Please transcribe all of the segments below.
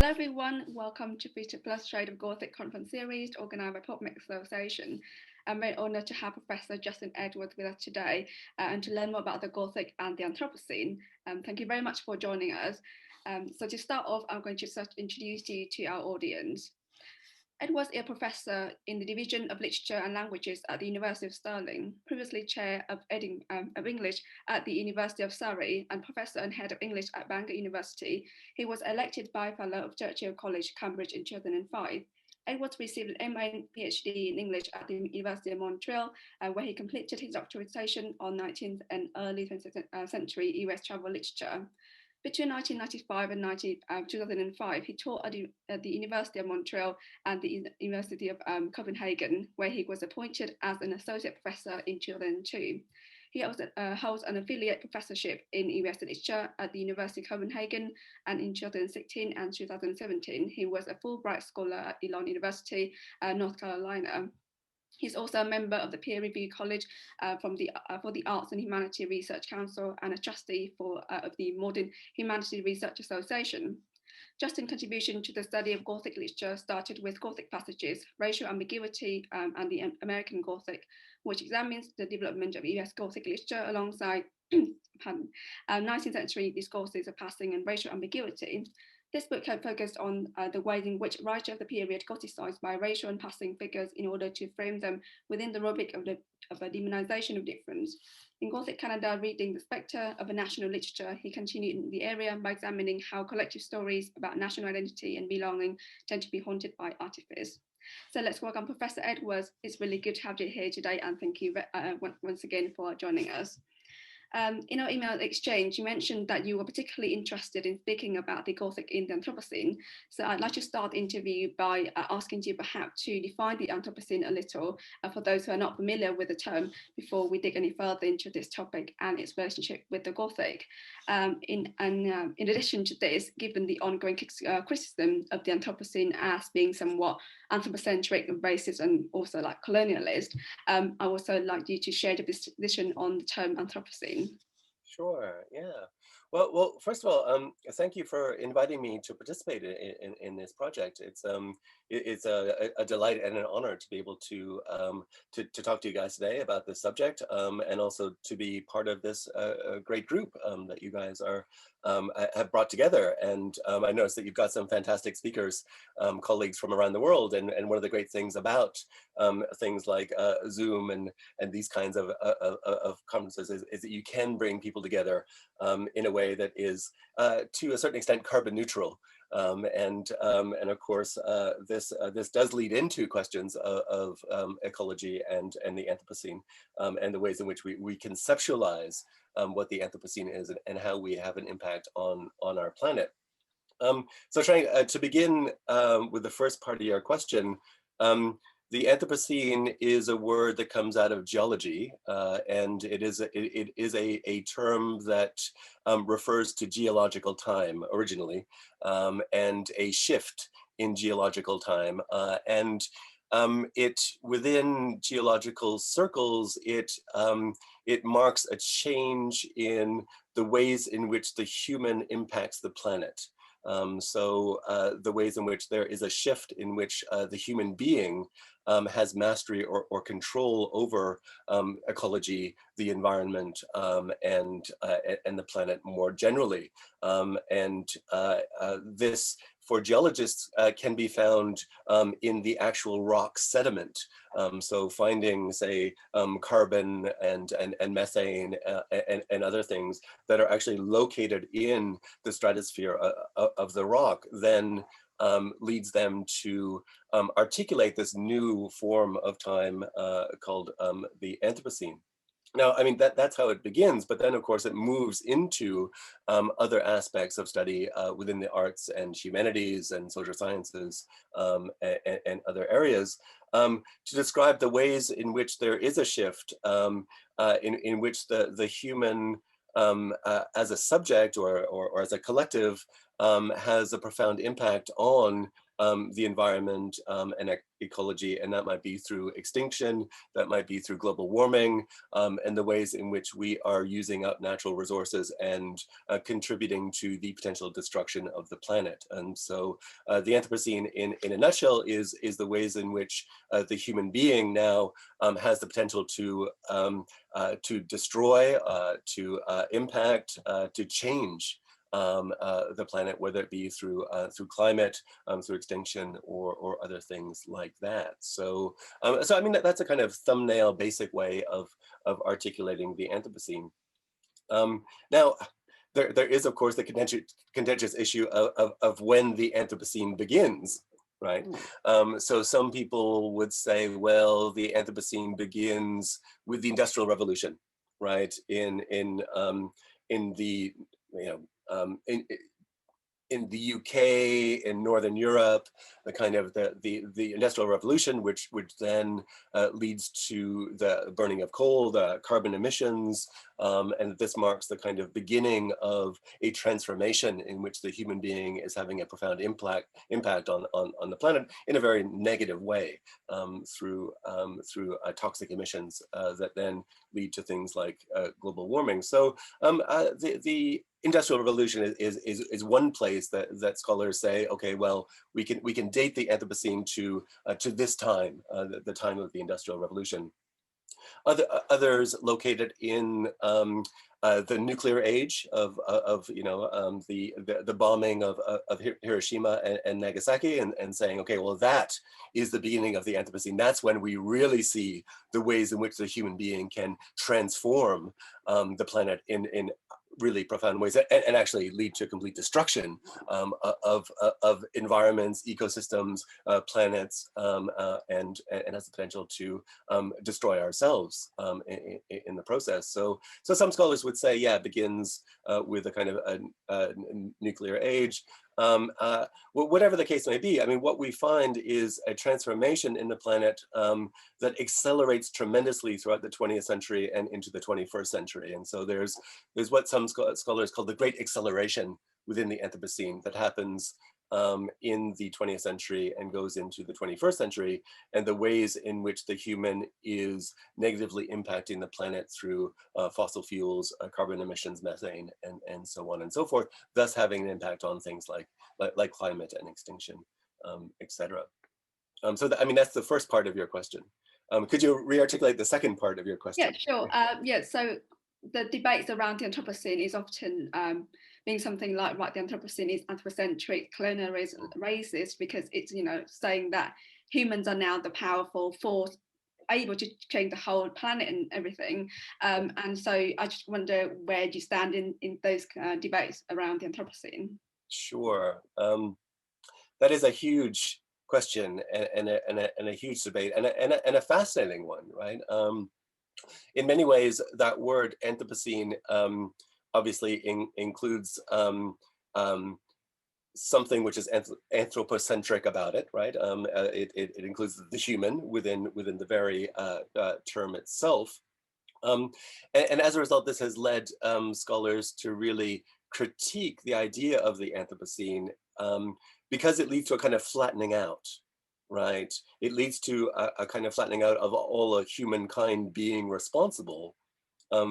Hello everyone, welcome to Feature Plus Trade of Gothic Conference Series organised by Public Association. I'm very honoured to have Professor Justin Edwards with us today and to learn more about the Gothic and the Anthropocene. Thank you very much for joining us. So to start off, I'm going to introduce you to our audience. Ed was a professor in the Division of Literature and Languages at the University of Stirling, previously chair of English at the University of Surrey and professor and head of English at Bangor University. He was elected by fellow of Churchill College, Cambridge in 2005. Edwards received an MA and PhD in English at the University of Montreal, where he completed his doctoration on 19th and early 20th century US travel literature. Between 1995 and 2005, he taught at the University of Montreal and the University of Copenhagen, where he was appointed as an associate professor in 2002. He also holds an affiliate professorship in US literature at the University of Copenhagen, and in 2016 and 2017, he was a Fulbright scholar at Elon University, North Carolina. He's also a member of the Peer Review College for the Arts and Humanities Research Council and a trustee of the Modern Humanities Research Association. Justin's contribution to the study of Gothic literature started with Gothic passages, racial ambiguity, and the American Gothic, which examines the development of US Gothic literature alongside 19th century discourses of passing and racial ambiguity. This book focused on the ways in which writers of the period gothicized by racial and passing figures in order to frame them within the rubric of a demonization of difference. In Gothic Canada, reading The Spectre of a National Literature, he continued in the area by examining how collective stories about national identity and belonging tend to be haunted by artifice. So let's welcome Professor Edwards. It's really good to have you here today, and thank you once again for joining us. In our email exchange, you mentioned that you were particularly interested in speaking about the Gothic in the Anthropocene. So I'd like to start the interview by asking you perhaps to define the Anthropocene a little for those who are not familiar with the term before we dig any further into this topic and its relationship with the Gothic. In addition to this, given the ongoing criticism of the Anthropocene as being somewhat anthropocentric and racist and also like colonialist, I also like you to share your position on the term Anthropocene. Sure. Yeah. Well. First of all, thank you for inviting me to participate in this project. It's a delight and an honor to be able to talk to you guys today about this subject, and also to be part of this great group that you guys have brought together. And I noticed that you've got some fantastic speakers, colleagues from around the world. And one of the great things about things like Zoom and these kinds of conferences is that you can bring people together in a way that is, to a certain extent, carbon neutral. And of course, this does lead into questions of ecology and the Anthropocene, and the ways in which we conceptualize what the Anthropocene is and how we have an impact on our planet. So trying to begin with the first part of your question, the Anthropocene is a word that comes out of geology, and it is a term that refers to geological time originally, and a shift in geological time, and it within geological circles, it marks a change in the ways in which the human impacts the planet. So the ways in which there is a shift in which the human being has mastery or control over ecology, the environment, and the planet more generally. And this, for geologists, can be found in the actual rock sediment. So finding, say, carbon and methane and other things that are actually located in the stratosphere of the rock then leads them to articulate this new form of time called the Anthropocene. Now, I mean, that's how it begins, but then of course it moves into other aspects of study within the arts and humanities and social sciences and other areas to describe the ways in which there is a shift in which the human as a subject or as a collective has a profound impact on the environment and ecology, and that might be through extinction, that might be through global warming, and the ways in which we are using up natural resources and contributing to the potential destruction of the planet. And so the Anthropocene in a nutshell is the ways in which the human being now has the potential to destroy, to impact, to change the planet, whether it be through climate, through extinction, or other things like that. So, so I mean that's a kind of thumbnail, basic way of articulating the Anthropocene. Now, there is of course the contentious issue of when the Anthropocene begins. Right. So some people would say, well, the Anthropocene begins with the Industrial Revolution, right? In the in the UK, in Northern Europe, the kind of the Industrial Revolution, which then leads to the burning of coal, the carbon emissions, and this marks the kind of beginning of a transformation in which the human being is having a profound impact on the planet in a very negative way, through toxic emissions that then lead to things like global warming. So the Industrial Revolution is one place that scholars say, okay, well, we can date the Anthropocene to this time, the time of the Industrial Revolution. Others located in the nuclear age of the bombing of Hiroshima and Nagasaki, and saying, okay, well, that is the beginning of the Anthropocene. That's when we really see the ways in which the human being can transform the planet in really profound ways, and actually lead to complete destruction of environments, ecosystems, planets, and has the potential to destroy ourselves in the process. So some scholars would say, yeah, it begins with a kind of a nuclear age. Whatever the case may be, I mean, what we find is a transformation in the planet that accelerates tremendously throughout the 20th century and into the 21st century. And so there's what some scholars call the Great Acceleration within the Anthropocene that happens in the 20th century and goes into the 21st century, and the ways in which the human is negatively impacting the planet through fossil fuels, carbon emissions, methane, and so on and so forth, thus having an impact on things like climate and extinction, etc. So I mean, that's the first part of your question. Could you re-articulate the second part of your question? Yeah, sure. Yeah, so the debates around the Anthropocene is often being something like, right, the Anthropocene is anthropocentric, colonial racist, because it's, saying that humans are now the powerful force able to change the whole planet and everything. And so I just wonder, where do you stand in those debates around the Anthropocene? Sure. That is a huge question and a huge debate and a fascinating one, right? In many ways, that word Anthropocene obviously includes something which is anthropocentric about it, right? It includes the human within the very term itself. And as a result, this has led scholars to really critique the idea of the Anthropocene, because it leads to a kind of flattening out, right? It leads to a kind of flattening out of all of humankind being responsible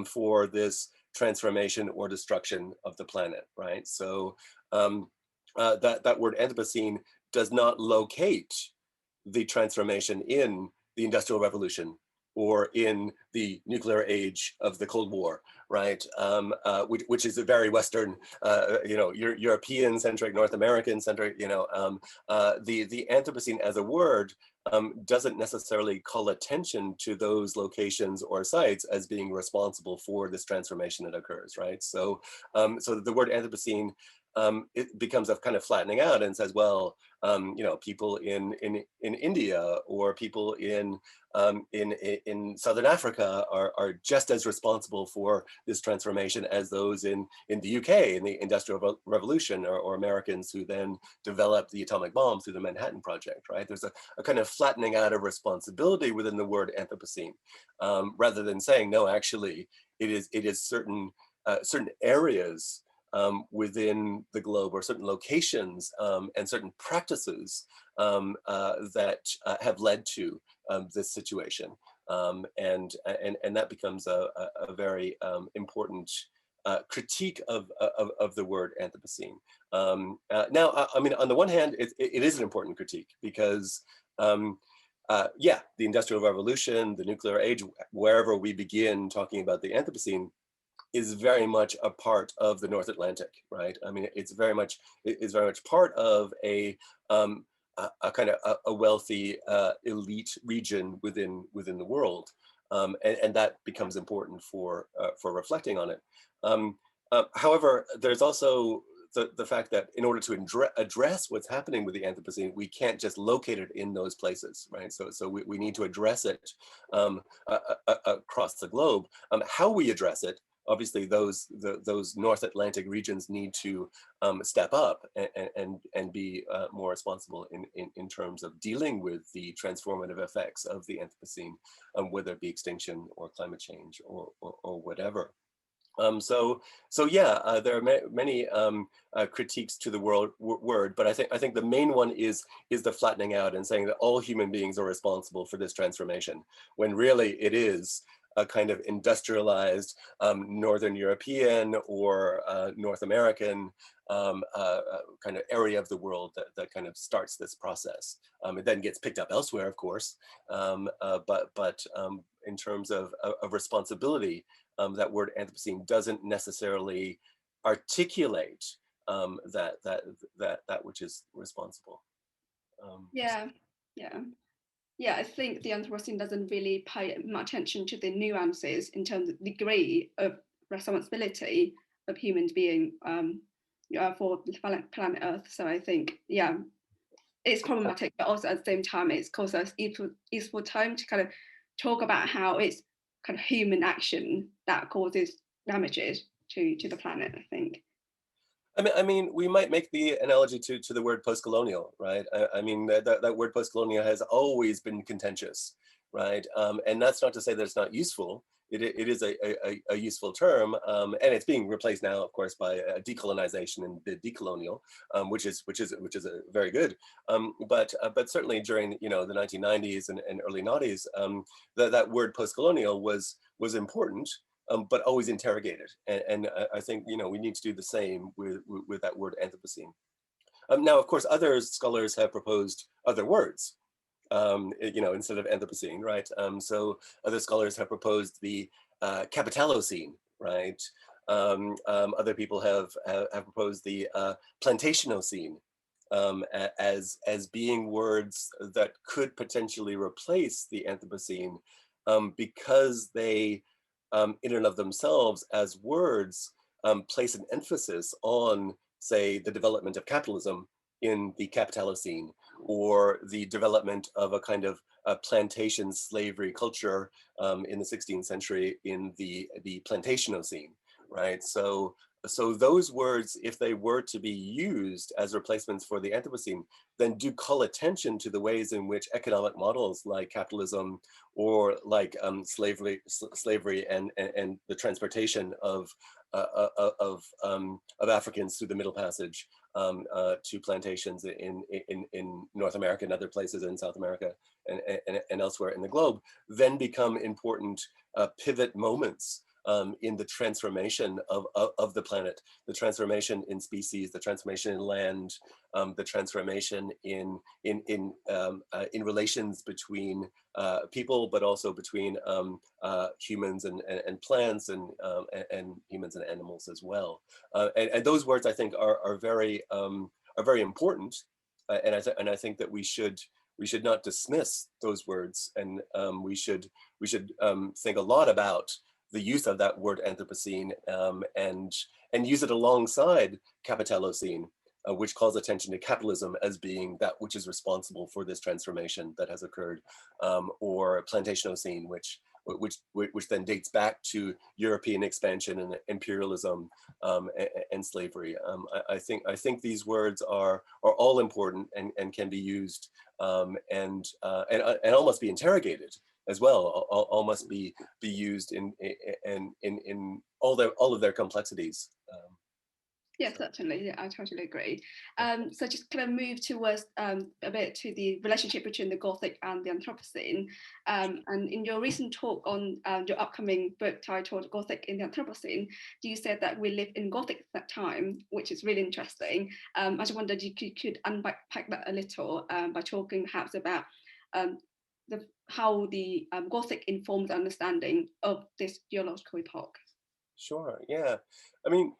for this transformation or destruction of the planet, right? So that word Anthropocene does not locate the transformation in the Industrial Revolution or in the nuclear age of the Cold War, right? Which is a very Western, European-centric, North American-centric, the Anthropocene as a word doesn't necessarily call attention to those locations or sites as being responsible for this transformation that occurs, right? So, so the word Anthropocene, it becomes a kind of flattening out and says, well, people in India or people in Southern Africa are just as responsible for this transformation as those in the UK in the Industrial Revolution, or Americans who then developed the atomic bomb through the Manhattan Project, right? There's a kind of flattening out of responsibility within the word Anthropocene, rather than saying, no, actually, it is certain areas within the globe, or certain locations and certain practices that have led to this situation. And that becomes a very important critique of the word Anthropocene. Now, I mean, on the one hand, it is an important critique because yeah, the Industrial Revolution, the nuclear age, wherever we begin talking about the Anthropocene, is very much a part of the North Atlantic, right? I mean, it's very much part of a kind of a wealthy elite region within the world, and that becomes important for reflecting on it. However, there's also the fact that in order to address what's happening with the Anthropocene, we can't just locate it in those places, right? So we need to address it across the globe. How we address it, obviously, those North Atlantic regions need to step up and be more responsible in terms of dealing with the transformative effects of the Anthropocene, whether it be extinction or climate change or whatever. So yeah, there are many critiques to the word, but I think the main one is the flattening out and saying that all human beings are responsible for this transformation, when really it is a kind of industrialized Northern European or North American kind of area of the world that kind of starts this process. It then gets picked up elsewhere, of course, but in terms of responsibility, that word Anthropocene doesn't necessarily articulate that which is responsible. Yeah, yeah. Yeah, I think the Anthropocene doesn't really pay much attention to the nuances in terms of degree of responsibility of humans being for the planet Earth. So I think, yeah, it's problematic, but also at the same time, it's also a useful time to kind of talk about how it's kind of human action that causes damages to the planet, I think. I mean, we might make the analogy to the word post-colonial, right? I mean, that word post-colonial has always been contentious, right? And that's not to say that it's not useful. It is a useful term, and it's being replaced now, of course, by decolonization and the decolonial, which is a very good. But certainly during the 1990s and early noughties, that word post-colonial was important. But always interrogated. And I think, we need to do the same with that word Anthropocene. Now, of course, other scholars have proposed other words, instead of Anthropocene, right? So other scholars have proposed the Capitalocene, right? Other people have proposed the Plantationocene as being words that could potentially replace the Anthropocene because they, in and of themselves as words, place an emphasis on, say, the development of capitalism in the Capitalocene, or the development of a kind of plantation slavery culture in the 16th century in the Plantationocene, right? So those words, if they were to be used as replacements for the Anthropocene, then do call attention to the ways in which economic models like capitalism or like slavery and the transportation of Africans through the Middle Passage to plantations in North America and other places in South America and elsewhere in the globe, then become important pivot moments in the transformation of the planet, the transformation in species, the transformation in land, the transformation in relations between people, but also between humans and plants and humans and animals as well. And those words, I think, are very important, and I think that we should not dismiss those words, and we should think a lot about the use of that word Anthropocene, and use it alongside Capitalocene, which calls attention to capitalism as being that which is responsible for this transformation that has occurred, or Plantationocene, which then dates back to European expansion and imperialism and slavery. I think these words are all important and can be used and almost be interrogated as well. All must be used in all of their complexities. Yeah, certainly. Yeah, I totally agree. So just kind of move towards a bit to the relationship between the Gothic and the Anthropocene. And in your recent talk on your upcoming book titled Gothic in the Anthropocene, you said that we live in Gothic at that time, which is really interesting. I just wondered if you could unpack that a little by talking perhaps about um, how the Gothic informed understanding of this geological epoch. Sure, yeah. I mean,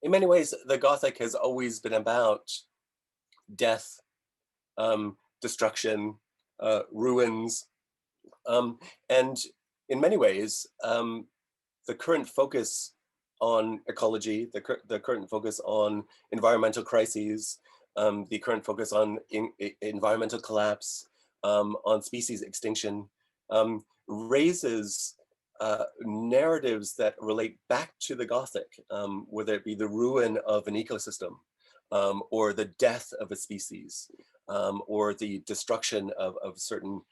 in many ways, the Gothic has always been about death, destruction, ruins, um, and in many ways, the current focus on ecology, the current focus on environmental crises, the current focus on environmental collapse, on species extinction, raises narratives that relate back to the Gothic, whether it be the ruin of an ecosystem, or the death of a species, or the destruction of certain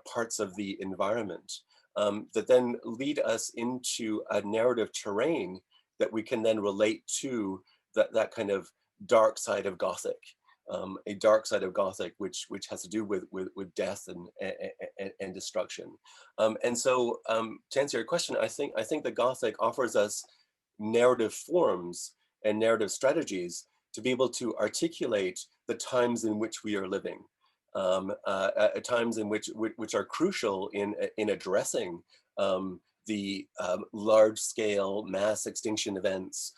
parts of the environment, that then lead us into a narrative terrain that we can then relate to that kind of dark side of Gothic, a dark side of Gothic, which has to do with death and destruction. And so, to answer your question, I think the Gothic offers us narrative forms and narrative strategies to be able to articulate the times in which we are living, at times in which are crucial in addressing the large-scale mass extinction events,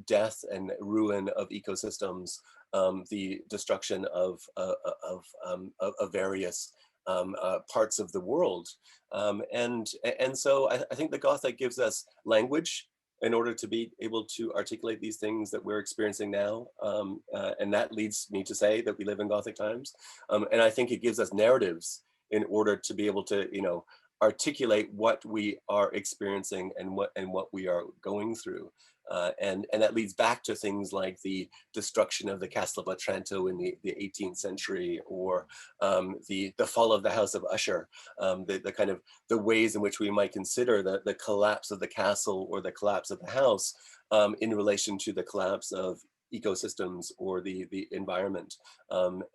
death and ruin of ecosystems, the destruction of various parts of the world, and so I think the Gothic gives us language in order to be able to articulate these things that we're experiencing now. And that leads me to say that we live in Gothic times. And I think it gives us narratives in order to be able to, articulate what we are experiencing and what we are going through. And that leads back to things like the destruction of the Castle of Otranto in the 18th century, or the fall of the House of Usher, the kind of the ways in which we might consider the collapse of the castle or the collapse of the house, in relation to the collapse of ecosystems or the environment,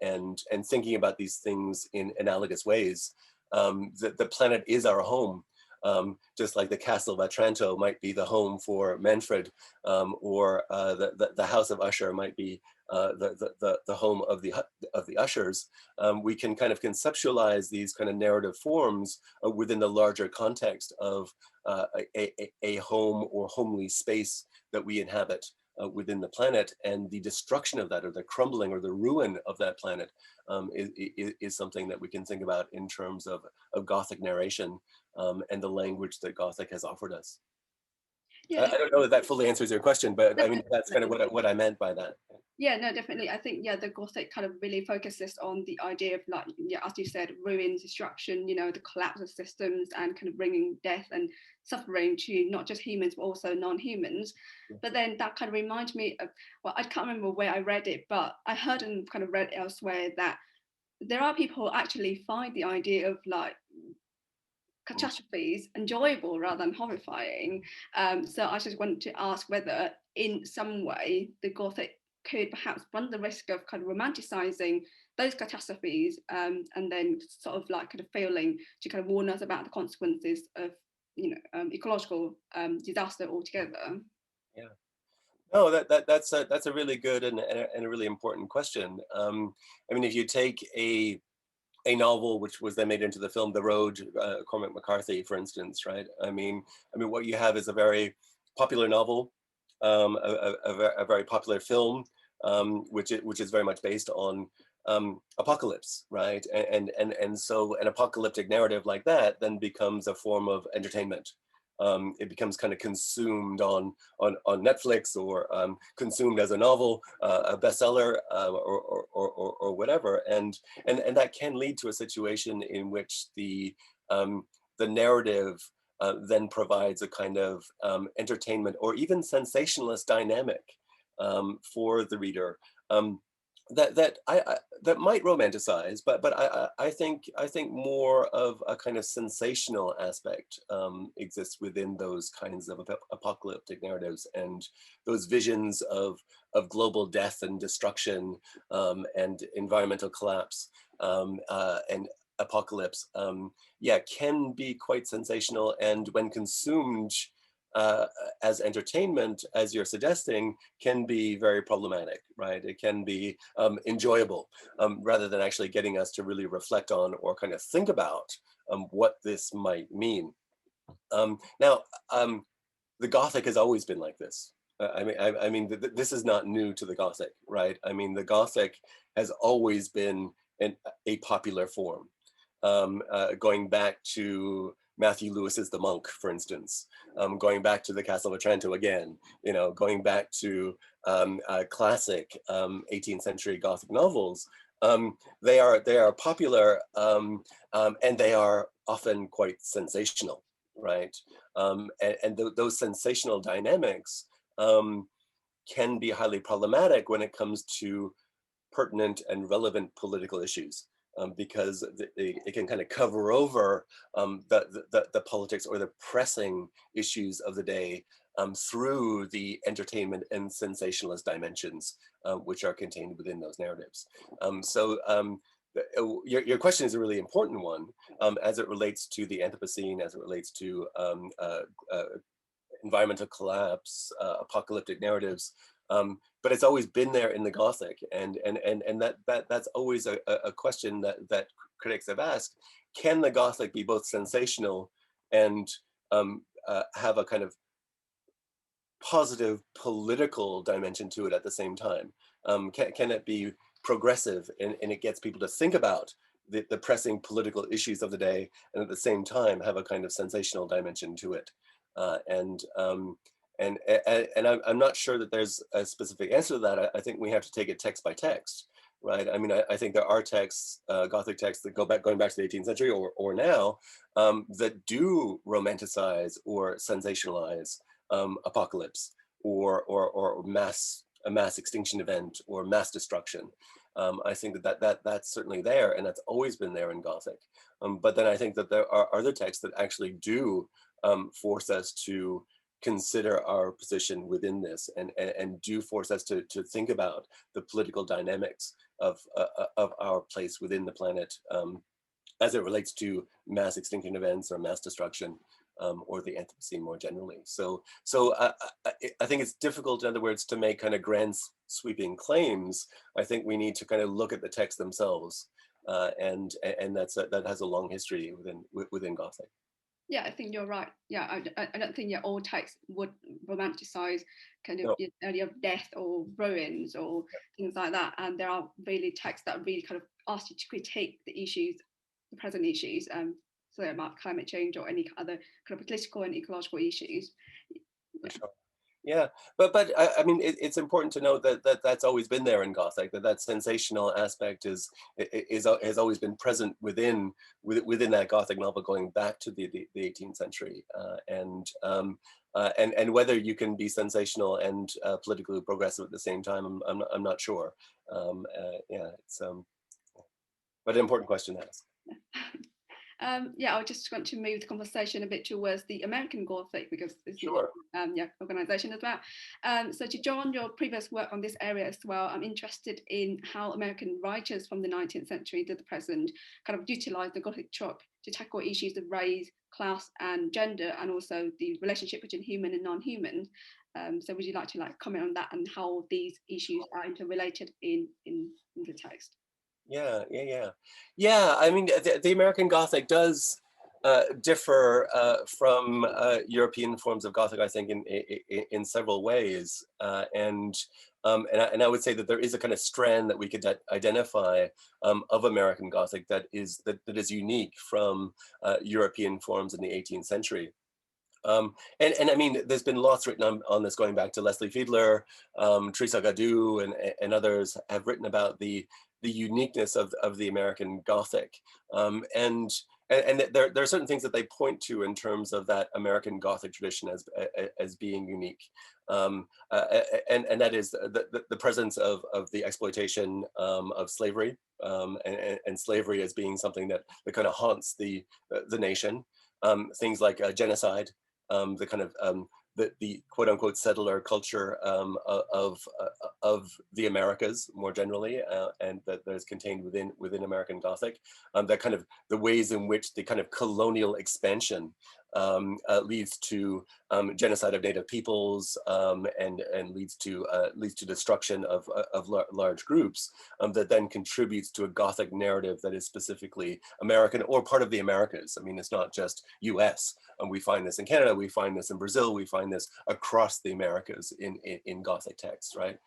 and thinking about these things in analogous ways. The planet is our home. Just like the Castle of Otranto might be the home for Manfred, or the House of Usher might be the home of the Ushers. We can kind of conceptualize these kind of narrative forms within the larger context of a home or homely space that we inhabit within the planet, and the destruction of that, or the crumbling or the ruin of that planet, is something that we can think about in terms of Gothic narration, and the language that Gothic has offered us. Yeah, I don't know if that fully answers your question, but I mean, that's kind of definitely. what I meant by that. Yeah, no, definitely. I think, yeah, the Gothic kind of really focuses on the idea of, like, yeah, as you said, ruin, destruction, the collapse of systems, and kind of bringing death and suffering to not just humans but also non-humans. But then that kind of reminds me of, well, I can't remember where I read it, but I heard and kind of read elsewhere that there are people who actually find the idea of, like, catastrophes enjoyable rather than horrifying. So I just wanted to ask whether, in some way, the Gothic could perhaps run the risk of kind of romanticizing those catastrophes, and then sort of like kind of failing to kind of warn us about the consequences of, ecological disaster altogether. Yeah. No, that's a really good and a really important question. I mean, if you take a novel which was then made into the film The Road, Cormac McCarthy, for instance, right? I mean, what you have is a very popular novel, a very popular film, which is very much based on apocalypse, right? And so an apocalyptic narrative like that then becomes a form of entertainment. It becomes kind of consumed on Netflix, or consumed as a novel, a bestseller, or whatever, and that can lead to a situation in which the narrative then provides a kind of entertainment or even sensationalist dynamic for the reader. that might romanticize, but I think more of a kind of sensational aspect exists within those kinds of apocalyptic narratives, and those visions of global death and destruction, and environmental collapse, and apocalypse. Yeah, can be quite sensational, and when consumed uh, as entertainment, as you're suggesting, can be very problematic, right? It can be enjoyable, rather than actually getting us to really reflect on or kind of think about what this might mean. Now, the Gothic has always been like this. I mean, this is not new to the Gothic, right? I mean, the Gothic has always been a popular form, going back to Matthew Lewis's The Monk, for instance, going back to the Castle of Otranto again, you know, going back to classic 18th century Gothic novels. They are popular, and they are often quite sensational, right? Those sensational dynamics can be highly problematic when it comes to pertinent and relevant political issues, because it can kind of cover over the politics or the pressing issues of the day, through the entertainment and sensationalist dimensions, which are contained within those narratives. Your question is a really important one, as it relates to the Anthropocene, as it relates to environmental collapse, apocalyptic narratives. But it's always been there in the Gothic, and that's always a question that critics have asked: can the Gothic be both sensational and have a kind of positive political dimension to it at the same time? Can it be progressive, and it gets people to think about the pressing political issues of the day, and at the same time have a kind of sensational dimension to it? Uh, and um, and I'm not sure that there's a specific answer to that. I think we have to take it text by text, right? I mean, I think there are texts, Gothic texts that going back to the 18th century or now, that do romanticize or sensationalize apocalypse, or a mass extinction event or mass destruction. I think that's certainly there, and that's always been there in Gothic. But then I think that there are other texts that actually do force us to consider our position within this, and do force us to think about the political dynamics of our place within the planet, as it relates to mass extinction events or mass destruction, or the Anthropocene more generally. I think it's difficult, in other words, to make kind of grand sweeping claims. I think we need to kind of look at the texts themselves, and that has a long history within Gothic. Yeah, I think you're right. Yeah, I don't think all texts would romanticize kind of No, the idea of death or ruins or things like that. And there are really texts that really kind of ask you to critique the issues, the present issues, so about climate change or any other kind of political and ecological issues. for Yeah. sure. Yeah, but I mean, it's important to note that's always been there in Gothic. That sensational aspect has always been present within that Gothic novel, going back to the 18th century, and whether you can be sensational and politically progressive at the same time, I'm not sure. Yeah, it's but an important question to ask. Yeah, I just want to move the conversation a bit towards the American Gothic because it's your Sure. organization as well. So to join your previous work on this area as well, I'm interested in how American writers from the 19th century to the present kind of utilize the Gothic trope to tackle issues of race, class, and gender, and also the relationship between human and non-human. So would you like to comment on that and how these issues are interrelated in the text? Yeah. I mean, the American Gothic does differ from European forms of Gothic, I think, in several ways, and I would say that there is a kind of strand that we could identify of American Gothic that is unique from European forms in the 18th century. And I mean, there's been lots written on this, going back to Leslie Fiedler, Teresa Gadou, and others have written about the uniqueness of the American Gothic. And and there are certain things that they point to in terms of that American Gothic tradition as being unique, and that is the presence of the exploitation of slavery, and slavery as being something that kind of haunts the nation. Things like genocide, the kind of the quote unquote settler culture of the Americas more generally, and that is contained within American Gothic. That kind of the ways in which the kind of colonial expansion leads to genocide of native peoples, and leads to destruction of large groups, that then contributes to a Gothic narrative that is specifically American or part of the Americas. I mean, it's not just U.S. We find this in Canada, we find this in Brazil, we find this across the Americas in Gothic texts, right?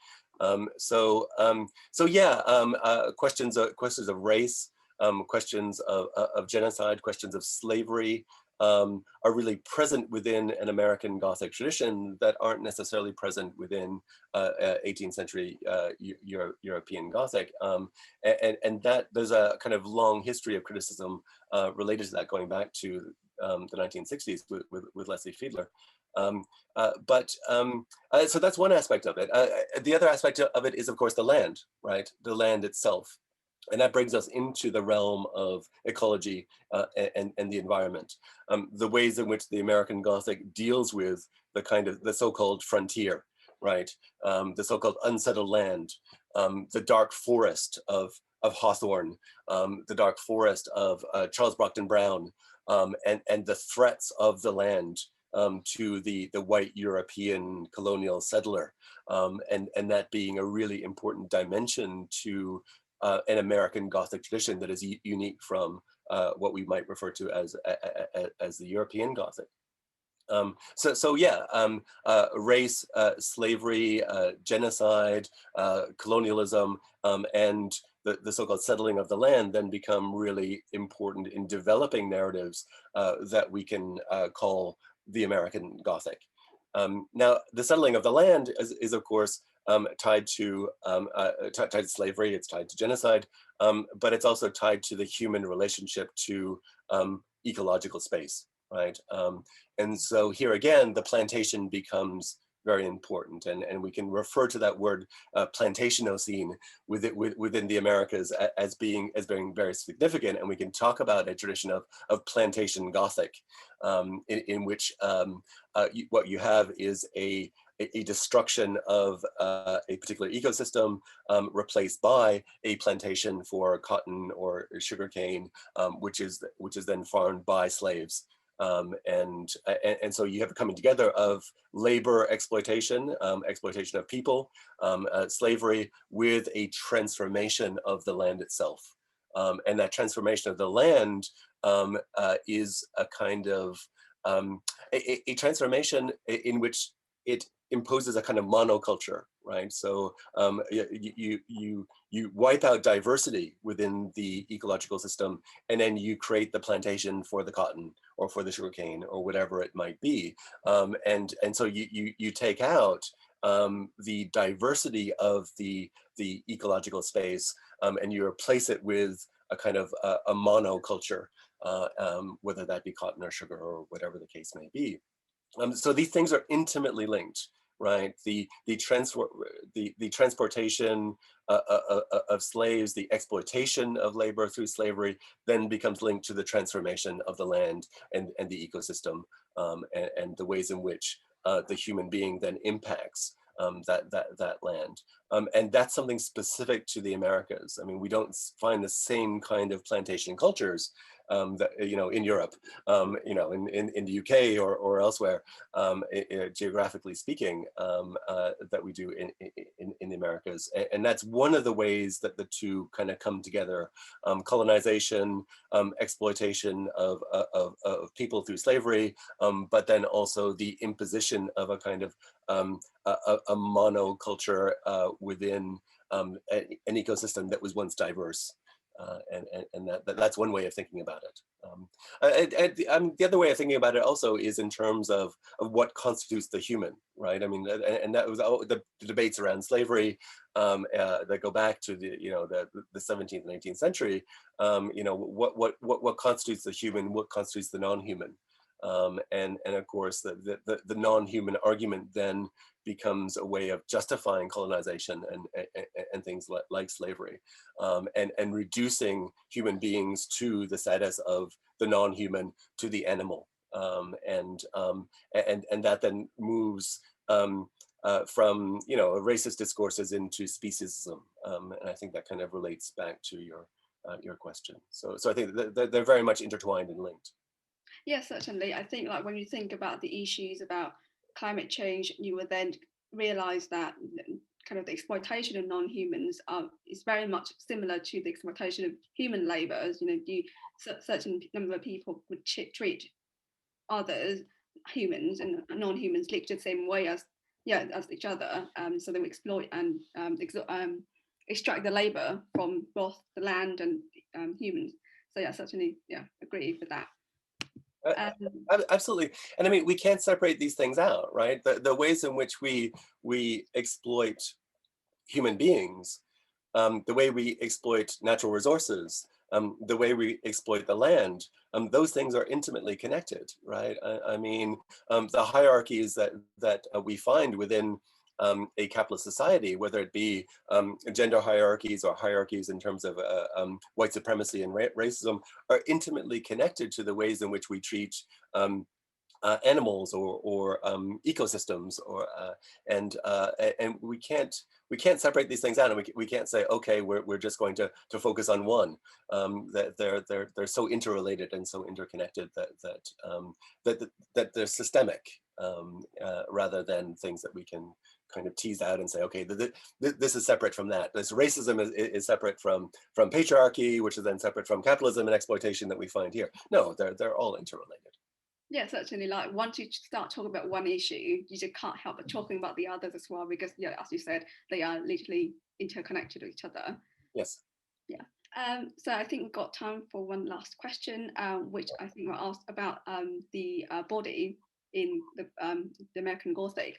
So yeah, questions of race, questions of genocide, questions of slavery, are really present within an American Gothic tradition that aren't necessarily present within 18th century European Gothic. And that there's a kind of long history of criticism related to that, going back to the 1960s with Leslie Fiedler. So that's one aspect of it. The other aspect of it is, of course, the land, right? The land itself. And that brings us into the realm of ecology and the environment. The ways in which the American Gothic deals with the kind of the so-called frontier, right? The so-called unsettled land, the dark forest of Hawthorne, the dark forest of Charles Brockden Brown, and the threats of the land to the white European colonial settler, and that being a really important dimension to an American Gothic tradition that is unique from what we might refer to as the European Gothic. So yeah, race, slavery, genocide, colonialism, and the so-called settling of the land then become really important in developing narratives that we can call the American Gothic. Now, the settling of the land is of course, tied to slavery, it's tied to genocide, but it's also tied to the human relationship to ecological space, right? And so here again, the plantation becomes very important, and we can refer to that word Plantationocene within the Americas as being very significant, and we can talk about a tradition of plantation Gothic, in which what you have is a destruction of a particular ecosystem, replaced by a plantation for cotton or sugarcane, which is then farmed by slaves. And so you have a coming together of labor exploitation, exploitation of people, slavery, with a transformation of the land itself. And that transformation of the land is a kind of a transformation in which it imposes a kind of monoculture, right? So you wipe out diversity within the ecological system, and then you create the plantation for the cotton or for the sugarcane or whatever it might be, and so you take out the diversity of the ecological space, and you replace it with a kind of a monoculture, whether that be cotton or sugar or whatever the case may be. So these things are intimately linked, right? The transportation of slaves, the exploitation of labor through slavery, then becomes linked to the transformation of the land and the ecosystem, and the ways in which the human being then impacts that land. And that's something specific to the Americas. I mean, we don't find the same kind of plantation cultures that, in Europe, in the UK or elsewhere, geographically speaking, that we do in the Americas. And that's one of the ways that the two kind of come together: colonization, exploitation of people through slavery, but then also the imposition of a kind of a monoculture within an ecosystem that was once diverse. And that's one way of thinking about it. The other way of thinking about it also is in terms of what constitutes the human, right? I mean, and that was the debates around slavery that go back to the 17th and 18th century. What constitutes the human, what constitutes the non-human, and of course the non-human argument then becomes a way of justifying colonization and things like slavery, and reducing human beings to the status of the non-human, to the animal, and that then moves from racist discourses into speciesism, and I think that kind of relates back to your question. So I think they're very much intertwined and linked. Yes, certainly. I think like when you think about the issues about climate change, you will then realize that kind of the exploitation of non-humans is very much similar to the exploitation of human labourers. Certain number of people would treat others, humans and non-humans, literally the same way as each other. So they would exploit and extract the labour from both the land and humans. So yeah, certainly, agree with that. Absolutely. And I mean, we can't separate these things out, right? The ways in which we exploit human beings, the way we exploit natural resources, the way we exploit the land, those things are intimately connected, right? I mean, the hierarchies that we find within a capitalist society, whether it be gender hierarchies or hierarchies in terms of white supremacy and racism, are intimately connected to the ways in which we treat animals or ecosystems, and we can't separate these things out, and we can't say, okay, we're just going to focus on one. That they're so interrelated and so interconnected that they're systemic, rather than things that we can kind of tease out and say, okay, this is separate from that. This racism is separate from patriarchy, which is then separate from capitalism and exploitation that we find here. No, they're all interrelated. Yeah, certainly. Like once you start talking about one issue, you just can't help but talking about the others as well, because as you said, they are literally interconnected with each other. Yes. Yeah. So I think we've got time for one last question, which I think we'll ask about the body in the American Gothic.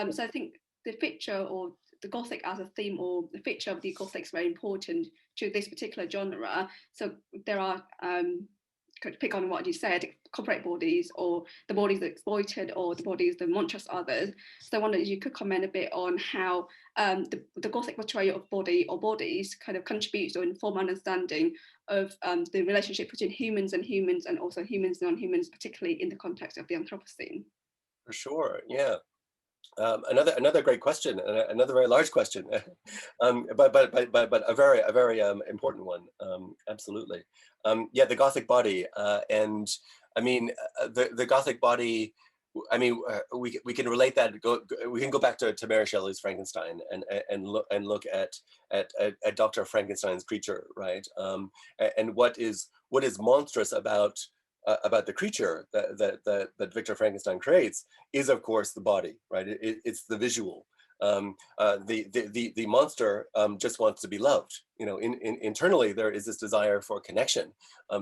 So I think the feature or the Gothic as a theme, or the feature of the Gothic is very important to this particular genre. So there are, could pick on what you said, corporate bodies, or the bodies that exploited, or the bodies the monstrous others. So I wonder if you could comment a bit on how the Gothic portrayal of body or bodies kind of contributes to inform understanding of the relationship between humans, and also humans and non-humans, particularly in the context of the Anthropocene. For sure, yeah. Another great question, another very large question, but a very important one. Absolutely, yeah. The Gothic body, and I mean the Gothic body. I mean, we can relate that. We can go back to Mary Shelley's Frankenstein and look at Dr. Frankenstein's creature, right? And what is monstrous about the creature that Victor Frankenstein creates is, of course, the body, right? It's the visual. The monster just wants to be loved. Internally there is this desire for connection,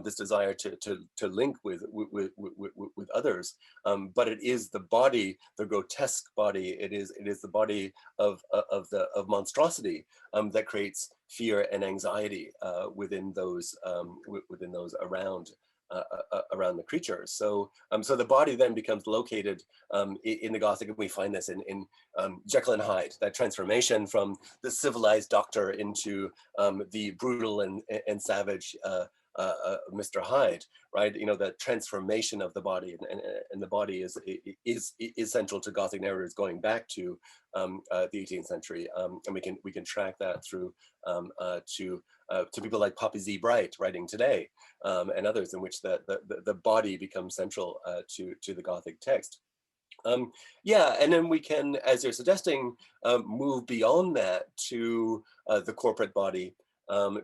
this desire to link with others. But it is the body, the grotesque body. It is the body of monstrosity that creates fear and anxiety within those around the creature. So the body then becomes located in the Gothic, and we find this in Jekyll and Hyde, that transformation from the civilized doctor into the brutal and savage Mr. Hyde, right? The transformation of the body, and the body is central to Gothic narratives going back to the 18th century, and we can track that through to people like Poppy Z. Bright writing today, and others, in which the body becomes central to the Gothic text. Yeah, and then we can, as you're suggesting, move beyond that to the corporate body,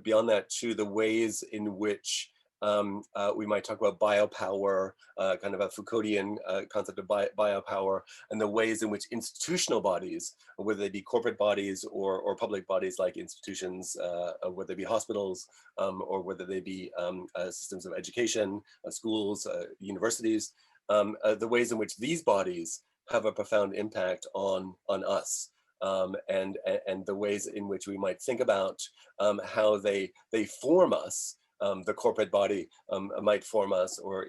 beyond that to the ways in which We might talk about biopower, kind of a Foucauldian concept of biopower, and the ways in which institutional bodies, whether they be corporate bodies or public bodies like institutions, whether they be hospitals, or whether they be systems of education, schools, universities, the ways in which these bodies have a profound impact on us. And the ways in which we might think about how they form us. The corporate body might form us, or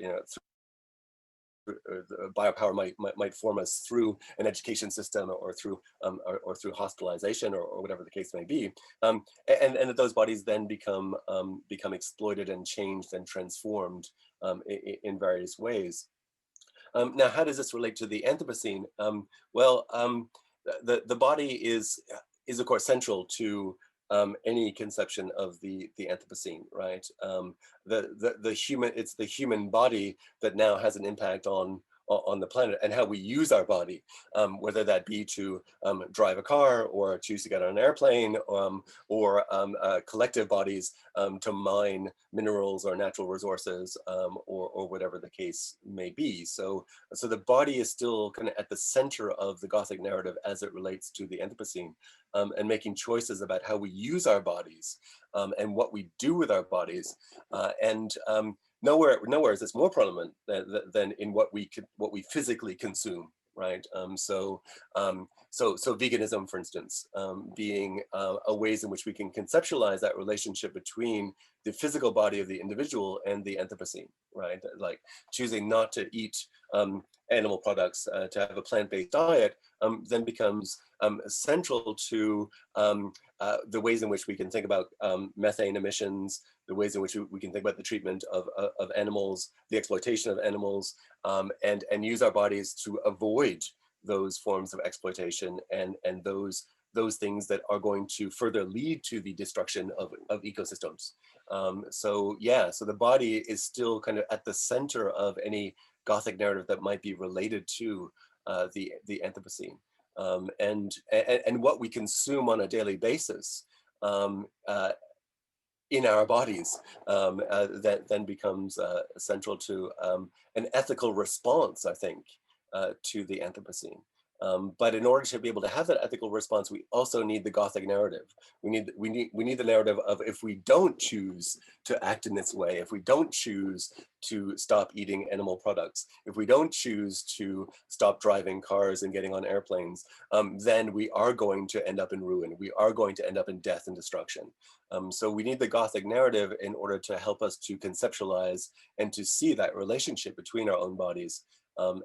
biopower might form us through an education system, or through hospitalization, or whatever the case may be, and that those bodies then become exploited and changed and transformed in various ways. Now, how does this relate to the Anthropocene? Well, the body is of course central to any conception of the Anthropocene, right? The human, it's the human body that now has an impact on the planet, and how we use our body, whether that be to drive a car, or choose to get on an airplane, or collective bodies to mine minerals or natural resources, or whatever the case may be. So the body is still kind of at the center of the Gothic narrative as it relates to the Anthropocene, and making choices about how we use our bodies, and what we do with our bodies, and nowhere is this more prominent than in what we physically consume, right? So veganism, for instance, being a ways in which we can conceptualize that relationship between the physical body of the individual and the Anthropocene, right? Like choosing not to eat animal products, to have a plant-based diet, then becomes central to the ways in which we can think about methane emissions, the ways in which we can think about the treatment of animals, the exploitation of animals, and use our bodies to avoid those forms of exploitation, and those things that are going to further lead to the destruction of ecosystems. So the body is still kind of at the center of any Gothic narrative that might be related to the Anthropocene, and what we consume on a daily basis in our bodies, that then becomes central to an ethical response, I think, to the Anthropocene. But in order to be able to have that ethical response, we also need the Gothic narrative. We need the narrative of, if we don't choose to act in this way, if we don't choose to stop eating animal products, if we don't choose to stop driving cars and getting on airplanes, then we are going to end up in ruin. We are going to end up in death and destruction. So we need the Gothic narrative in order to help us to conceptualize and to see that relationship between our own bodies,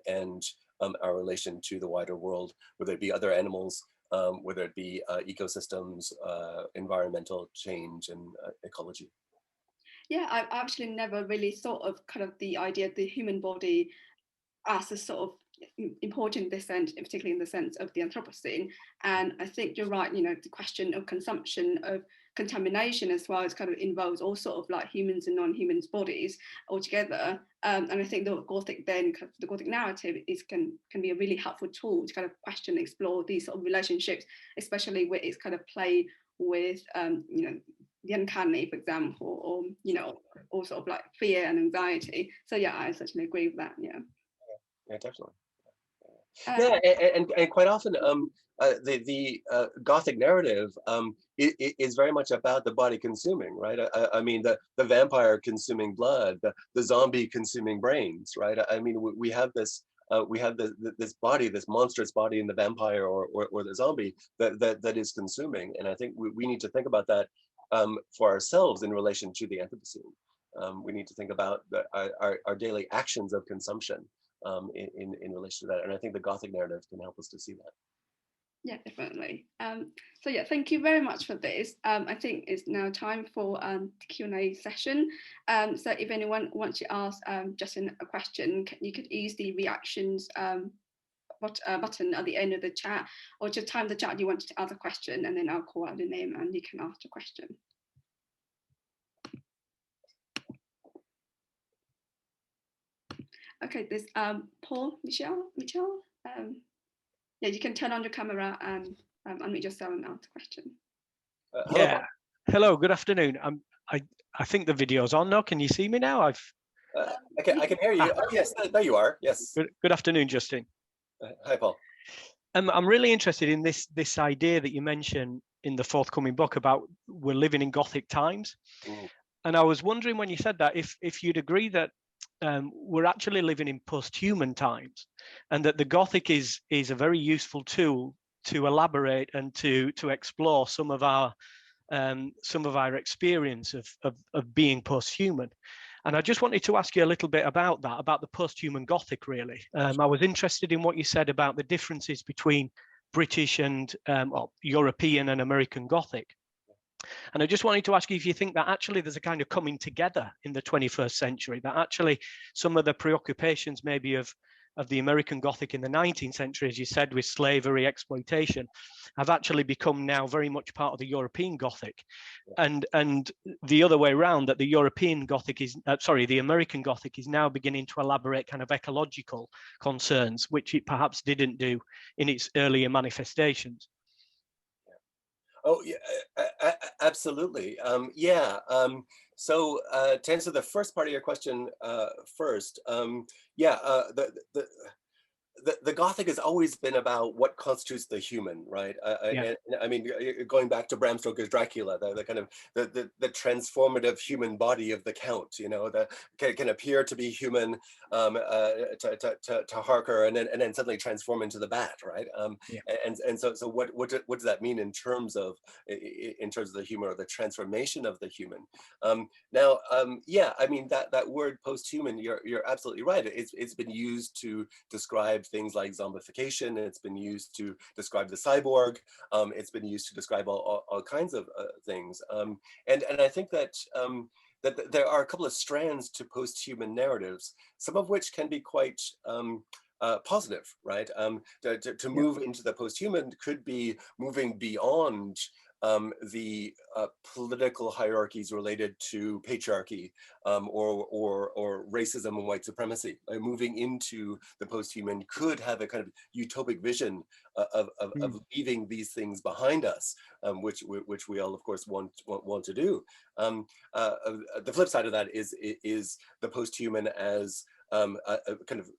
and our relation to the wider world, whether it be other animals, whether it be ecosystems, environmental change, and ecology. Yeah, I've actually never really thought of kind of the idea of the human body as a sort of important in this sense, particularly in the sense of the Anthropocene. And I think you're right, the question of consumption, of contamination as well, as kind of involves all sort of like humans and non-humans bodies altogether. And I think the Gothic narrative can be a really helpful tool to kind of question and explore these sort of relationships, especially where it's kind of play with the uncanny, for example, or all sort of like fear and anxiety. So yeah, I certainly agree with that. Yeah, definitely. And quite often, the Gothic narrative is very much about the body consuming, right? I mean, the vampire consuming blood, the zombie consuming brains, right? I mean, we have this. We have this body, this monstrous body in the vampire or the zombie that is consuming, and I think we need to think about that for ourselves in relation to the Anthropocene. We need to think about our daily actions of consumption in relation to that, and I think the Gothic narrative can help us to see that. Yeah, definitely. So yeah, thank you very much for this. I think it's now time for the Q&A session. So if anyone wants to ask Justin a question, you could use the reactions button at the end of the chat, or just time the chat you want to ask a question, and then I'll call out the name and you can ask the question. Okay, there's Paul, Michelle. Yeah, you can turn on your camera and unmute yourself and ask the question. Hello, yeah. Hello, good afternoon. I think the video's on now. Can you see me now? I can hear you. Oh, yes, there you are. Yes. Good afternoon, Justin. Hi, Paul. I'm really interested in this idea that you mentioned in the forthcoming book about we're living in Gothic times. And I was wondering when you said that if you'd agree that we're actually living in post-human times, and that the Gothic is a very useful tool to elaborate and to explore some of our experience of being post-human. And I just wanted to ask you a little bit about that, about the post-human Gothic, really. I was interested in what you said about the differences between British and European and American Gothic. And I just wanted to ask you if you think that actually there's a kind of coming together in the 21st century, that actually some of the preoccupations maybe of the American Gothic in the 19th century, as you said, with slavery, exploitation, have actually become now very much part of the European Gothic. And the other way around, that the European Gothic is, the American Gothic is now beginning to elaborate kind of ecological concerns, which it perhaps didn't do in its earlier manifestations. Oh, yeah, absolutely. So to answer the first part of your question first, the Gothic has always been about what constitutes the human, right? I mean, going back to Bram Stoker's Dracula, the kind of the transformative human body of the Count, you know, that can appear to be human to Harker, and then suddenly transform into the Bat, right? And so what does that mean in terms of the human, or the transformation of the human? I mean, that word post-human, you're absolutely right. It's been used to describe things like zombification. It's been used to describe the cyborg. It's been used to describe all kinds of things. And I think that that there are a couple of strands to post-human narratives, some of which can be quite positive, right? To move into the post-human could be moving beyond the political hierarchies related to patriarchy or racism and white supremacy. Moving into the post-human could have a kind of utopic vision of leaving these things behind us, which we all, of course, want to do. The flip side of that is the post-human as a kind of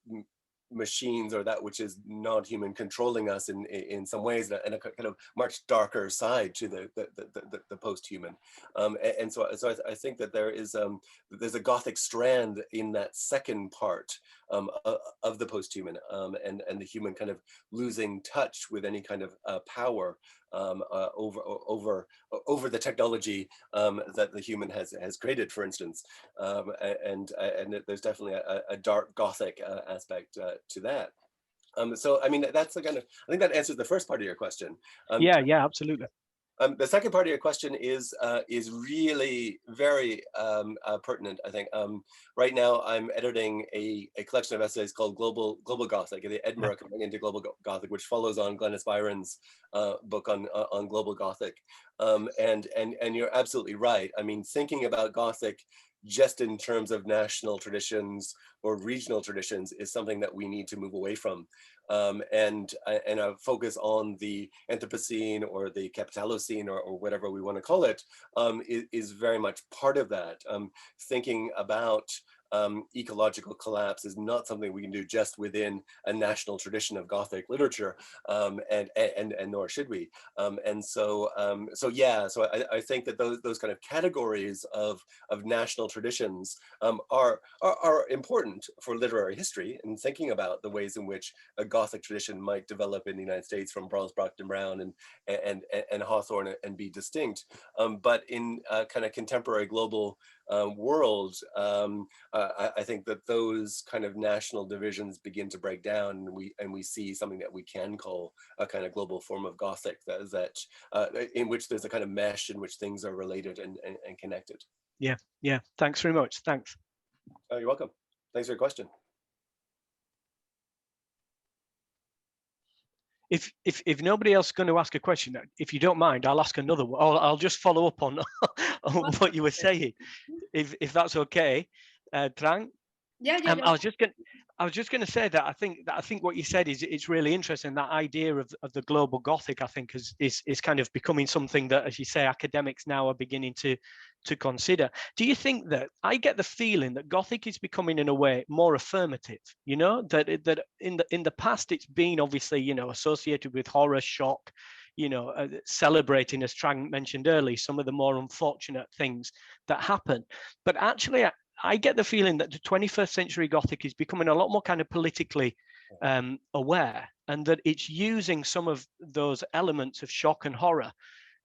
machines, or that which is non-human, controlling us in some ways, and a kind of much darker side to the post-human. And so I think that there's a Gothic strand in that second part of the post-human, and the human kind of losing touch with any kind of power over the technology that the human has created, for instance. And there's definitely a dark Gothic aspect to that. So I mean, that's the kind of, I think that answers the first part of your question. Yeah, absolutely. The second part of your question is really very pertinent, I think. Right now, I'm editing a collection of essays called Global Gothic, the Edinburgh Coming into Global Gothic, which follows on Glenys Byron's book on Global Gothic. And you're absolutely right. I mean, thinking about Gothic just in terms of national traditions or regional traditions is something that we need to move away from. And a focus on the Anthropocene or the Capitalocene, or whatever we want to call it, is very much part of that. Thinking about ecological collapse is not something we can do just within a national tradition of Gothic literature, and nor should we. So I think that those kind of categories of national traditions are important for literary history, and thinking about the ways in which a Gothic tradition might develop in the United States from Charles Brockden Brown and Hawthorne and be distinct. But in a kind of contemporary global world, I think that those kind of national divisions begin to break down, and we see something that we can call a kind of global form of Gothic that in which there's a kind of mesh in which things are related and connected. Yeah. Thanks very much. Thanks. Oh, you're welcome. Thanks for your question. If nobody else is going to ask a question, if you don't mind, I'll ask another one. I'll just follow up on what you were saying, if that's okay. Trang? Yeah, yeah, I was just going to say that I think what you said is it's really interesting. That idea of the global Gothic, I think, is kind of becoming something that, as you say, academics now are beginning to consider. Do you think that I get the feeling that Gothic is becoming, in a way, more affirmative? You know, that in the past it's been obviously, you know, associated with horror, shock, you know, celebrating, as Trang mentioned earlier, some of the more unfortunate things that happen. But actually, I get the feeling that the 21st century Gothic is becoming a lot more kind of politically aware, and that it's using some of those elements of shock and horror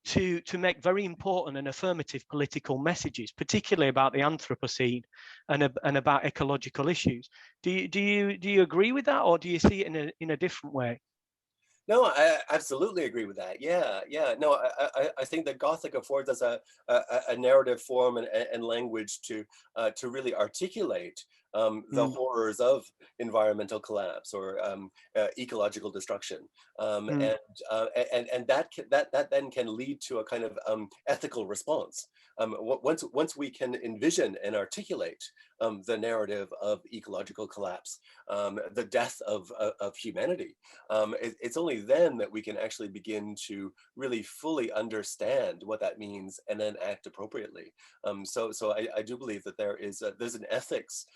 to make very important and affirmative political messages, particularly about the Anthropocene and about ecological issues. Do you agree with that, or do you see it in a different way? No, I absolutely agree with that. Yeah, yeah. No, I think that Gothic affords us a narrative form and language to really articulate the horrors of environmental collapse or ecological destruction, and that then can lead to a kind of ethical response. Once we can envision and articulate the narrative of ecological collapse, the death of humanity, it's only then that we can actually begin to really fully understand what that means and then act appropriately. So I do believe that there's an ethics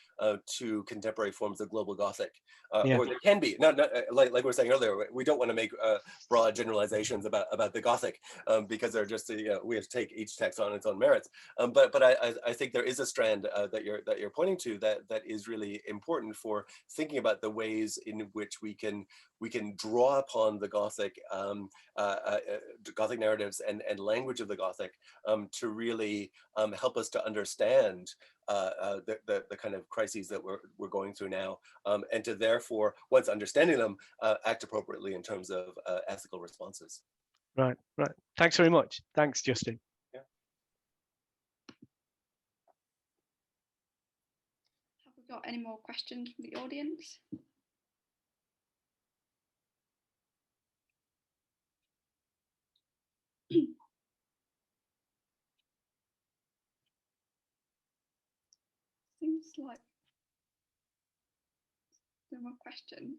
to contemporary forms of global Gothic, or there can be. Not like we were saying earlier. We don't want to make broad generalizations about the Gothic because they're just we have to take each text on its own merits. But I think there is a strand that you're pointing to that is really important for thinking about the ways in which we can draw upon the Gothic Gothic narratives and language of the Gothic to really help us to understand the kind of crises that we're going through now, and to therefore, once understanding them, act appropriately in terms of ethical responses. Right. Thanks very much. Thanks, Justin. Yeah. Have we got any more questions from the audience? Seems like no more question.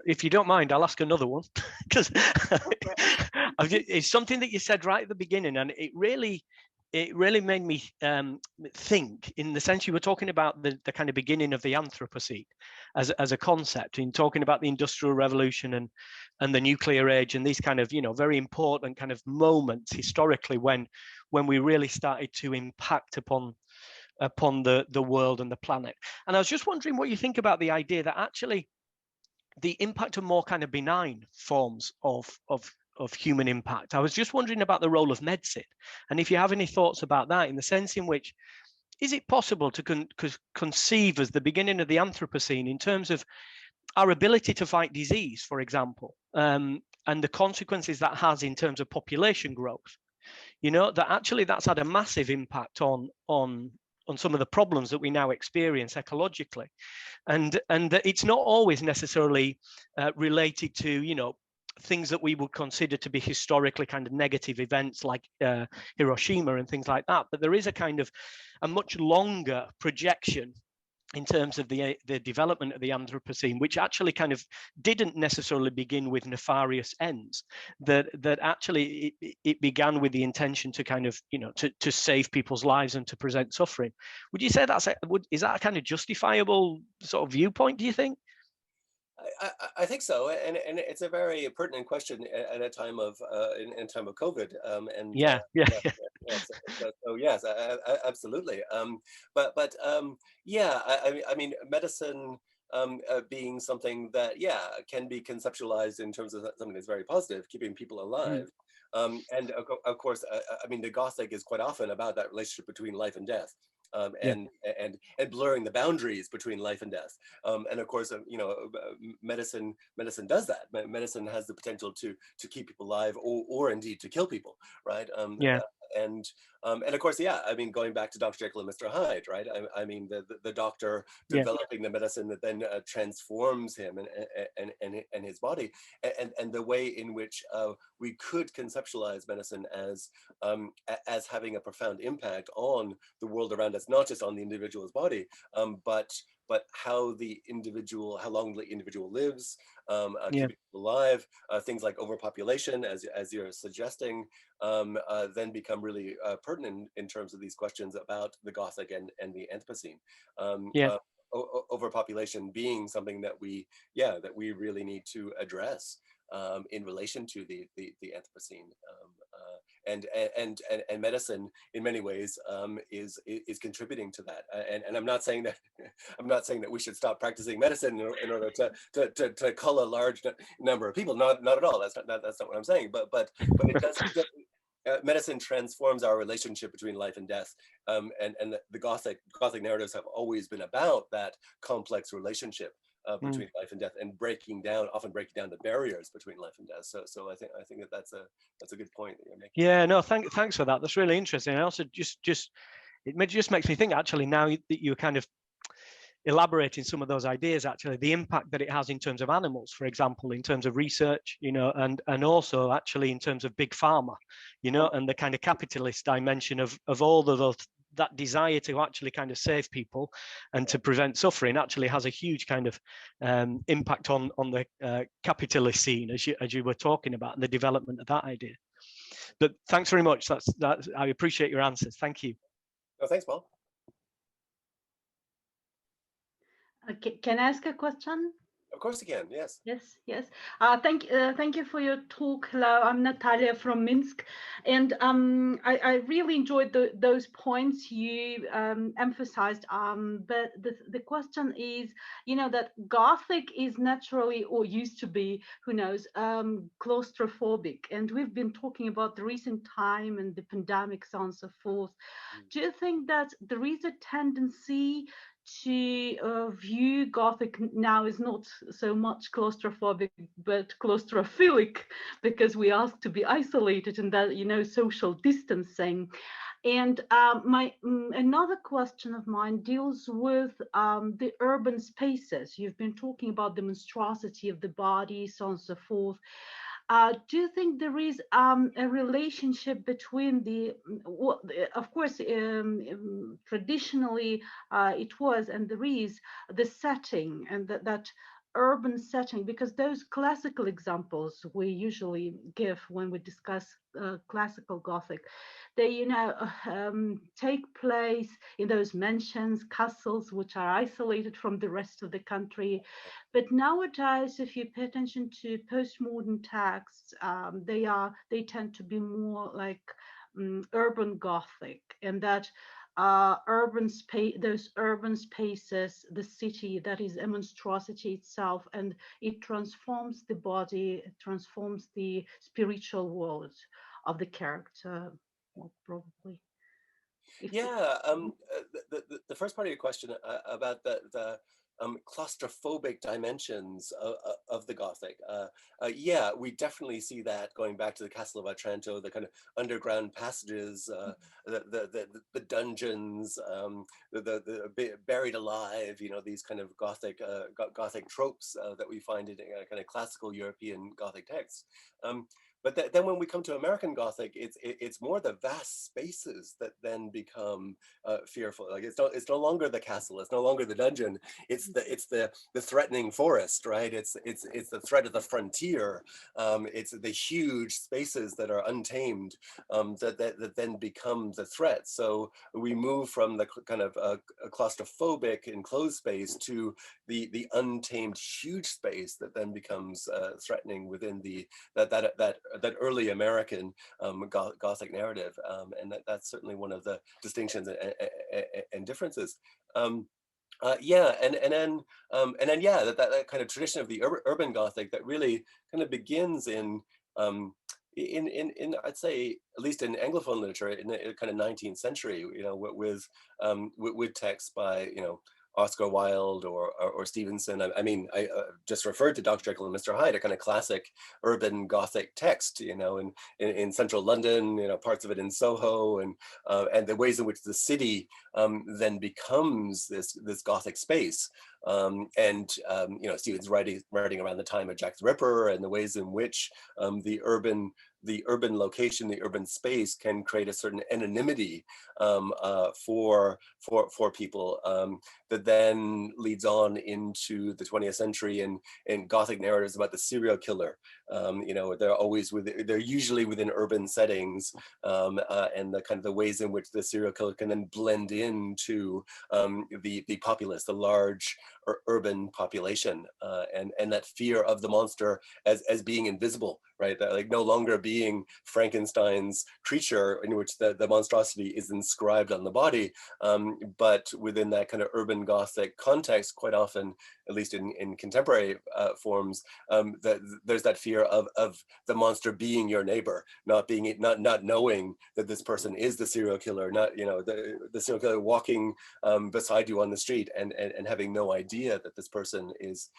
If you don't mind, I'll ask another one because it's something that you said right at the beginning, and it really made me think, in the sense you were talking about the kind of beginning of the Anthropocene as a concept, in talking about the Industrial Revolution and the nuclear age, and these kind of, you know, very important kind of moments historically when we really started to impact upon the world and the planet. And I was just wondering what you think about the idea that actually the impact of more kind of benign forms of human impact. I was just wondering about the role of medicine, and if you have any thoughts about that, in the sense in which, is it possible to conceive as the beginning of the Anthropocene in terms of our ability to fight disease, for example, and the consequences that has in terms of population growth? You know, that actually that's had a massive impact on some of the problems that we now experience ecologically, and that it's not always necessarily related to, you know, things that we would consider to be historically kind of negative events like Hiroshima and things like that, but there is a kind of a much longer projection in terms of the development of the Anthropocene, which actually kind of didn't necessarily begin with nefarious ends, that actually it began with the intention to kind of, you know, to save people's lives and to prevent suffering. Would you say is that a kind of justifiable sort of viewpoint, do you think? I think so, and it's a very pertinent question at a time of in time of COVID, and yeah. So yes, absolutely. But yeah, I mean, medicine being something that can be conceptualized in terms of something that's very positive, keeping people alive. And of course, I mean, the Gothic is quite often about that relationship between life and death. And blurring the boundaries between life and death, and of course, you know, medicine does that. Medicine has the potential to keep people alive, or indeed to kill people, right? And of course, yeah, I mean, going back to Dr. Jekyll and Mr. Hyde, right? I mean, the doctor developing the medicine that then transforms him and his body, and the way in which we could conceptualize medicine as having a profound impact on the world around us, not just on the individual's body, but how long the individual lives, keeping alive, things like overpopulation, as you're suggesting, then become really pertinent in terms of these questions about the Gothic and the Anthropocene. Overpopulation being something that we really need to address in relation to the Anthropocene. And medicine in many ways is contributing to that. And I'm not saying that we should stop practicing medicine in order to cull a large number of people. Not at all. That's not what I'm saying. But it does. Medicine transforms our relationship between life and death, and the Gothic narratives have always been about that complex relationship between life and death, and often breaking down the barriers between life and death. So I think that's a good point that you're making. Yeah, no, thanks for that. That's really interesting. And also it just makes me think, actually, now that you're kind of elaborating some of those ideas, actually, the impact that it has in terms of animals, for example, in terms of research, and also actually in terms of big pharma, and the kind of capitalist dimension of all of those, that desire to actually kind of save people and to prevent suffering actually has a huge kind of impact on the capitalist scene, as you were talking about, and the development of that idea. But thanks very much. That's I appreciate your answers. Thank you. Oh, thanks, Paul. Can I ask a question? Of course you can. Yes. Yes. Thank you for your talk. Hello, I'm Natalia from Minsk, and I really enjoyed those points you emphasized. But the question is, that Gothic is naturally, or used to be, who knows, claustrophobic, and we've been talking about the recent time and the pandemic, so on and so forth. Do you think that there is a tendency to view Gothic now is not so much claustrophobic, but claustrophilic, because we ask to be isolated and that, social distancing? And another question of mine deals with the urban spaces. You've been talking about the monstrosity of the body, so on and so forth. Do you think there is a relationship between of course, traditionally it was, and there is, the setting, and that urban setting, because those classical examples we usually give when we discuss classical Gothic, they take place in those mansions, castles, which are isolated from the rest of the country. But nowadays, if you pay attention to postmodern texts, they tend to be more like urban Gothic, and that those urban spaces, the city, that is a monstrosity itself, and it transforms the body, it transforms the spiritual world of the character, more probably. The first part of your question about the claustrophobic dimensions of the Gothic. We definitely see that going back to the Castle of Otranto, the kind of underground passages, the dungeons, the buried alive, these kind of Gothic tropes that we find in kind of classical European Gothic texts. But then when we come to American Gothic, it's more the vast spaces that then become fearful. Like it's no longer the castle, it's no longer the dungeon. It's the threatening forest, right? It's the threat of the frontier. It's the huge spaces that are untamed that then become the threat. So we move from the kind of claustrophobic enclosed space to the untamed huge space that then becomes threatening within that early American Gothic narrative, and that's certainly one of the distinctions and differences. And then that kind of tradition of the urban Gothic that really kind of begins in I'd say, at least in Anglophone literature, in the kind of 19th century, with texts by Oscar Wilde or Stevenson. I mean, I just referred to Dr. Jekyll and Mr. Hyde, a kind of classic urban Gothic text, you know, in central London, you know, parts of it in Soho, and the ways in which the city then becomes this Gothic space. You know, Stevens writing around the time of Jack the Ripper, and the ways in which the urban location, the urban space can create a certain anonymity for people that then leads on into the 20th century in Gothic narratives about the serial killer. You know, they're usually within urban settings, and the kind of the ways in which the serial killer can then blend into the populace, the large urban population, and that fear of the monster as being invisible, right? That, like, no longer being Frankenstein's creature in which the monstrosity is inscribed on the body, but within that kind of urban Gothic context, quite often, at least in contemporary forms, that there's that fear of the monster being your neighbor, not knowing that this person is the serial killer, not, you know, the serial killer walking beside you on the street and having no idea that this person is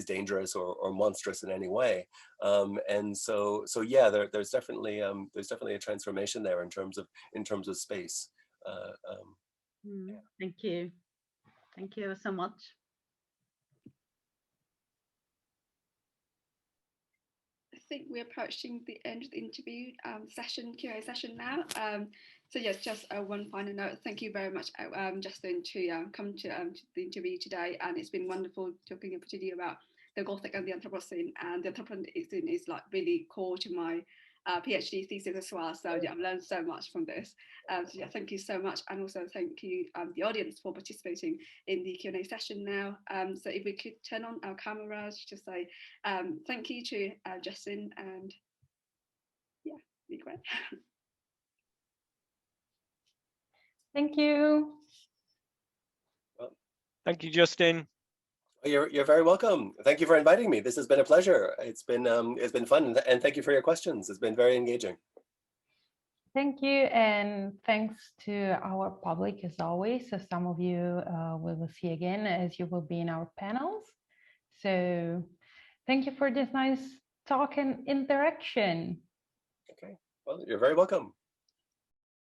dangerous or monstrous in any way. And so yeah, there's definitely a transformation there in terms of space. Thank you so much. I think we're approaching the end of the interview session, Q&A session now. So yes, just one final note. Thank you very much, Justin, to come to the interview today, and it's been wonderful talking to you about the Gothic and the Anthropocene. And the Anthropocene is like really core to my PhD thesis as well. So yeah, I've learned so much from this. So yeah, thank you so much, and also thank you the audience for participating in the Q&A session now. So if we could turn on our cameras to say thank you to Justin, and yeah, be great. Thank you. Well, thank you, Justin. You're very welcome. Thank you for inviting me. This has been a pleasure. It's been fun, and thank you for your questions. It's been very engaging. Thank you, and thanks to our public as always. So some of you we will see again as you will be in our panels. So thank you for this nice talk and interaction. Okay, well, you're very welcome.